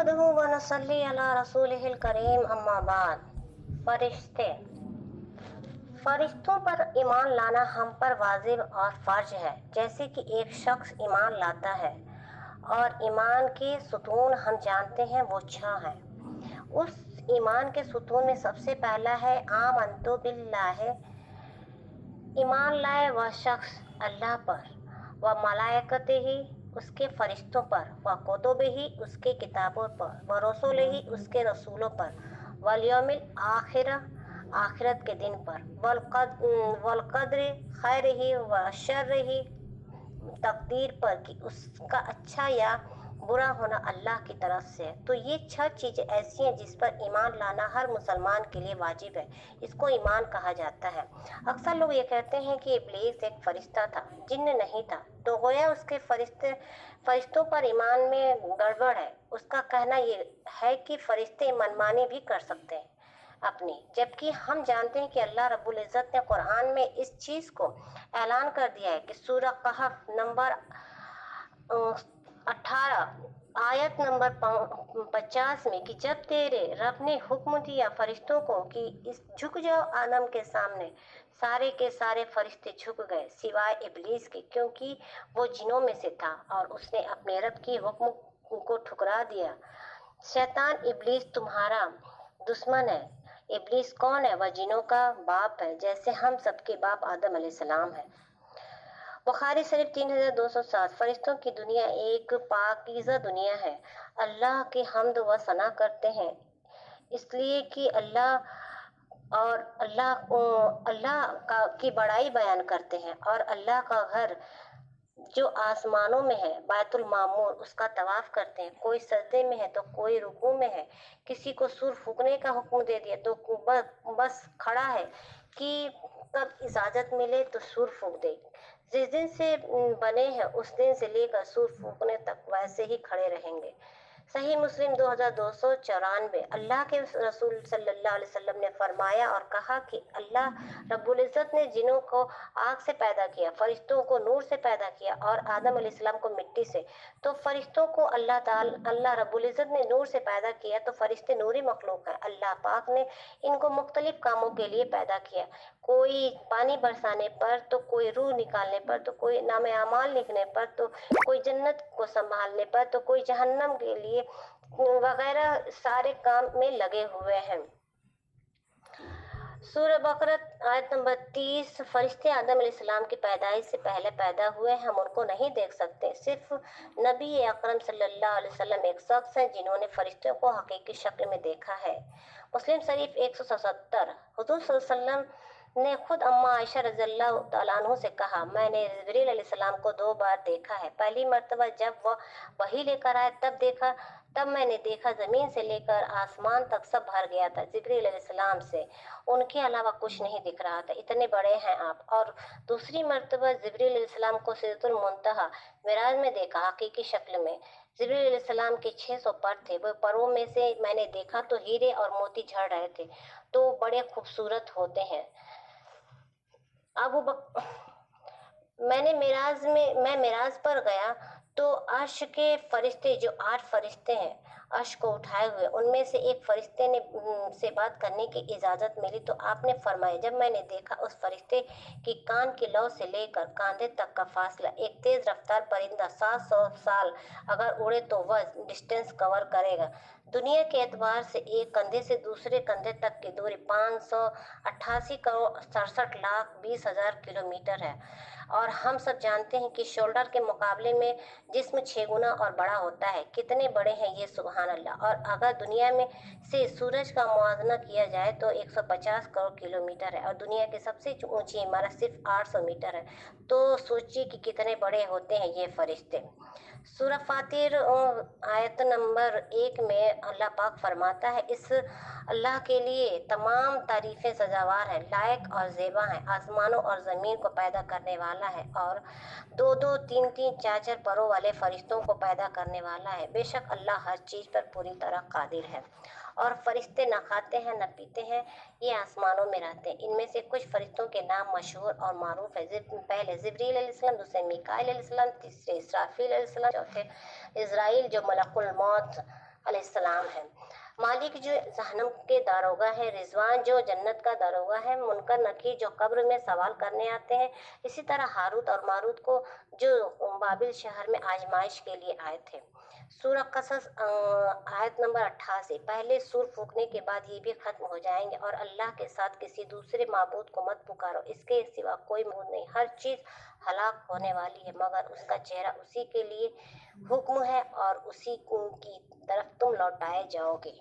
نحمدہ و نصلی علی رسولہ الکریم اما بعد۔ فرشتوں پر ایمان لانا ہم پر واجب اور فرض ہے، جیسے کہ ایک شخص ایمان لاتا ہے، اور ایمان کے ستون ہم جانتے ہیں وہ 6 ہیں۔ اس ایمان کے ستون میں سب سے پہلا ہے آمنت باللہ، ایمان لائے وہ شخص اللہ پر، و ملائکتہ، اس کے فرشتوں پر، و کتبہ، اس کے کتابوں پر، و رسلہ، اس کے رسولوں پر، والیوم الآخر، آخرت کے دن پر، والقدر خیرہ و شرہ، تقدیر پر کہ اس کا اچھا یا برا ہونا اللہ کی طرف سے ہے۔ تو یہ 6 چیزیں ایسی ہیں جس پر ایمان لانا ہر مسلمان کے لیے واجب ہے، اس کو ایمان کہا جاتا ہے۔ اکثر لوگ یہ کہتے ہیں کہ ابلیس ایک فرشتہ تھا، جن نہیں تھا، تو گویا اس کے فرشتوں پر ایمان میں گڑبڑ ہے۔ اس کا کہنا یہ ہے کہ فرشتے منمانی بھی کر سکتے ہیں اپنی، جبکہ ہم جانتے ہیں کہ اللہ رب العزت نے قرآن میں اس چیز کو اعلان کر دیا ہے کہ سورہ کہف نمبر 18 آیت نمبر 50 میں، کہ جب تیرے رب نے حکم دیا فرشتوں کو کہ جھک جاؤ آدم کے سامنے، سارے کے سارے فرشتے جھک گئے سوائے ابلیس کے، کیونکہ وہ جنوں میں سے تھا اور اس نے اپنے رب کی حکم کو ٹھکرا دیا۔ شیطان ابلیس تمہارا دشمن ہے۔ ابلیس کون ہے؟ وہ جنوں کا باپ ہے، جیسے ہم سب کے باپ آدم علیہ السلام ہے۔ بخاری شریف 3207۔ فرشتوں کی دنیا ایک پاکیزہ دنیا ہے۔ اللہ کی حمد و ثنا کرتے ہیں، اس لیے کہ اللہ کی بڑائی بیان کرتے ہیں، اور اللہ کا گھر جو آسمانوں میں ہے بیت المعمور، اس کا طواف کرتے ہیں۔ کوئی سجدے میں ہے تو کوئی رکوع میں ہے، کسی کو سور پھونکنے کا حکم دے دیا تو بس کھڑا ہے کہ کب اجازت ملے تو سور پھونک دے۔ جس دن سے بنے ہیں اس دن سے لے کر سور پھونکنے تک ویسے ہی کھڑے رہیں گے۔ صحیح مسلم 2294۔ اللہ کے رسول صلی اللہ علیہ وسلم نے فرمایا اور کہا کہ اللہ رب العزت نے جنوں کو آگ سے پیدا کیا، فرشتوں کو نور سے پیدا کیا اور آدم علیہ السلام کو مٹی سے۔ تو فرشتوں کو اللہ رب العزت نے نور سے پیدا کیا، تو فرشتے نوری مخلوق ہیں۔ اللہ پاک نے ان کو مختلف کاموں کے لیے پیدا کیا، کوئی پانی برسانے پر، تو کوئی روح نکالنے پر، تو کوئی نام اعمال لکھنے پر، تو کوئی جنت کو سنبھالنے پر، تو کوئی جہنم کے لیے وغیرہ سارے کام میں لگے ہوئے ہیں۔ سورہ بقرہ آیت نمبر 30۔ فرشتے آدم علیہ السلام کی پیدائش سے پہلے پیدا ہوئے، ہم ان کو نہیں دیکھ سکتے، صرف نبی اکرم صلی اللہ علیہ وسلم ایک شخص ہیں جنہوں نے فرشتوں کو حقیقی شکل میں دیکھا ہے۔ مسلم شریف 177۔ حضور صلی اللہ علیہ وسلم نے خود اماں عائشہ رضی اللہ تعالیٰ عنہ سے کہا، میں نے جبریل علیہ السلام کو 2 بار دیکھا ہے۔ پہلی مرتبہ جب وہ وحی لے کر آئے تب میں نے دیکھا زمین سے لے کر آسمان تک سب بھر گیا تھا جبریل علیہ السلام سے، ان کے علاوہ کچھ نہیں دکھ رہا تھا، اتنے بڑے ہیں آپ۔ اور دوسری مرتبہ جبریل علیہ السلام کو سدرۃ المنتہا معراج میں دیکھا حقیقی شکل میں۔ جبریل علیہ السلام کے 600 پر تھے، وہ پروں میں سے میں نے دیکھا تو ہیرے اور موتی جھڑ رہے تھے، تو بڑے خوبصورت ہوتے ہیں۔ میں معراج پر گیا تو عرش کے فرشتے، جو 8 فرشتے ہیں عرش کو اٹھائے ہوئے، ان میں سے ایک فرشتے سے بات کرنے کی اجازت ملی، تو آپ نے فرمایا، جب میں نے دیکھا اس فرشتے کی کان کی لو سے لے کر کاندھے تک کا فاصلہ، ایک تیز رفتار پرندہ 700 سال اگر اڑے تو وہ ڈسٹینس کور کرے گا۔ دنیا کے اعتبار سے ایک کندھے سے دوسرے کندھے تک کی دوری 588,67,20,000 کلومیٹر ہے، اور ہم سب جانتے ہیں کہ شولڈر کے مقابلے میں جسم 6 گنا اور بڑا ہوتا ہے۔ کتنے بڑے ہیں یہ، سبحان اللہ! اور اگر دنیا میں سے سورج کا موازنہ کیا جائے تو 150 کروڑ کلومیٹر ہے، اور دنیا کی سب سے اونچی عمارت صرف 800 میٹر ہے، تو سوچیے کہ کتنے بڑے ہوتے ہیں یہ فرشتے۔ سورہ فاطر آیت نمبر 1 میں اللہ پاک فرماتا ہے، اس اللہ کے لیے تمام تعریفیں سزاوار ہیں، لائق اور زیبا ہیں، آسمانوں اور زمین کو پیدا کرنے والا ہے، اور 2-2 3-3 4-4 پروں والے فرشتوں کو پیدا کرنے والا ہے۔ بے شک اللہ ہر چیز پر پوری طرح قادر ہے۔ اور فرشتے نہ کھاتے ہیں نہ پیتے ہیں، یہ آسمانوں میں رہتے ہیں۔ ان میں سے کچھ فرشتوں کے نام مشہور اور معروف ہیں۔ پہلے جبریل علیہ السلام، دوسرے میکائیل علیہ السلام، تیسرے اسرافیل علیہ السلام، چوتھے عزرائیل جو ملک الموت علیہ السلام ہے، مالک جو جہنم کے داروغہ ہے، رضوان جو جنت کا داروغہ ہے، منکر نکیر جو قبر میں سوال کرنے آتے ہیں، اسی طرح ہاروت اور ماروت کو جو بابل شہر میں آزمائش کے لیے آئے تھے۔ سورہ قصص آیت نمبر 88، پہلے سور پھونکنے کے بعد یہ بھی ختم ہو جائیں گے، اور اللہ کے ساتھ کسی دوسرے معبود کو مت پکارو، اس کے سوا کوئی معبود نہیں، ہر چیز ہلاک ہونے والی ہے مگر اس کا چہرہ اسی کے لیے حکم ہے اور اسی کی طرف تم لوٹائے جاؤ گے۔